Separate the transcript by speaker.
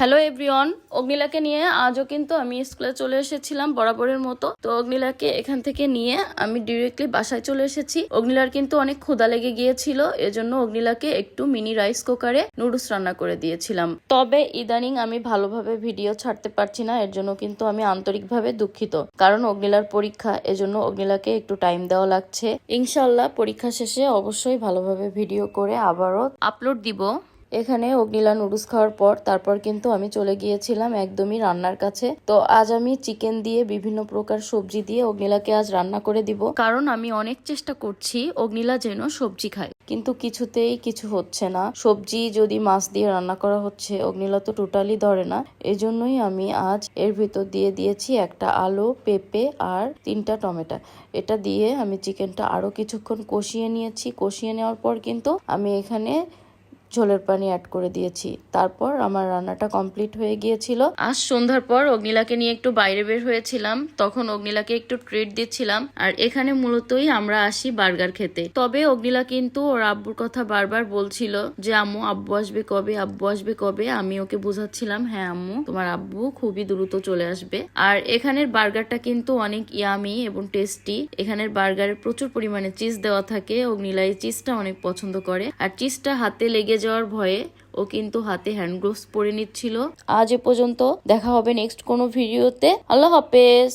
Speaker 1: Hello everyone, অগ্নিলাকে নিয়ে আজও কিন্তু আমি স্কুলে চলে এসেছিলাম বরাবরের মতো। তো অগ্নিলাকে এখান থেকে নিয়ে আমি ডিরেক্টলি বাসায় চলে এসেছি। অগ্নিলার কিন্তু অনেক ক্ষুধা লেগে গিয়েছিল, এজন্য অগ্নিলাকে একটু মিনি রাইস কুকারে নুডলস রান্না করে দিয়েছিলাম। তবে ইদানিং আমি ভালোভাবে ভিডিও ছাড়তে পারছি না, এর জন্য কিন্তু আমি আন্তরিকভাবে দুঃখিত। কারণ অগ্নিলার পরীক্ষা, এজন্য অগ্নিলাকে একটু টাইম দেওয়া লাগছে। ইনশাল্লাহ পরীক্ষা শেষে অবশ্যই ভালোভাবে ভিডিও করে আবারও আপলোড দিব। এখানে অগ্নিলা নুডলস খাওয়ার পর তারপর কিন্তু আমি চলে গিয়েছিলাম একদমই রান্নার কাছে। তো আজ আমি চিকেন দিয়ে বিভিন্ন প্রকার সবজি দিয়ে অগ্নিলাকে আজ রান্না করে দিব, কারণ আমি অনেক চেষ্টা করছি অগ্নিলা যেন সবজি খায়, কিন্তু কিছুতেই কিছু হচ্ছে না। সবজি যদি মাছ দিয়ে রান্না করা হচ্ছে, অগ্নিলা তো টোটালি ধরে না। এজন্যই আমি আজ এর ভিতর দিয়ে দিয়েছি একটা আলু, পেঁপে আর 3টা টমেটো। এটা দিয়ে আমি চিকেনটা আরো কিছুক্ষণ কষিয়ে নিয়েছি। কষিয়ে নেওয়ার পর কিন্তু আমি এখানে ঝোলের পানি অ্যাড করে দিয়েছি। তারপর আমার রান্নাটা কমপ্লিট হয়ে গিয়েছিল। আজ সন্ধ্যার পর অগ্নিলাকে নিয়ে একটু বাইরে বের হয়েছিলাম, তখন অগ্নিলাকে একটু ট্রিট দিচ্ছিলাম। আর এখানে মূলতই আমরা আসি বার্গার খেতে। তবে অগ্নিলা কিন্তু ওর আব্বুর কথা বারবার বলছিল যে আম্মু আব্বু আসবে কবে, আব্বু আসবে কবে। আমি ওকে বুঝাচ্ছিলাম, হ্যাঁ আম্মু তোমার আব্বু খুবই দ্রুত চলে আসবে। আর এখানের বার্গারটা কিন্তু অনেক ইয়ামি এবং টেস্টি। এখানের বার্গারে প্রচুর পরিমাণে চিজ দেওয়া থাকে। অগ্নিলা এই চিজটা অনেক পছন্দ করে, আর চিজটা হাতে লেগে যাওয়ার ভয়ে ও কিন্তু হাতে হ্যান্ড গ্লোভস পরে নিচ্ছিল। আজ এ পর্যন্ত, দেখা হবে নেক্সট কোনো ভিডিওতে। আল্লাহ হাফেজ।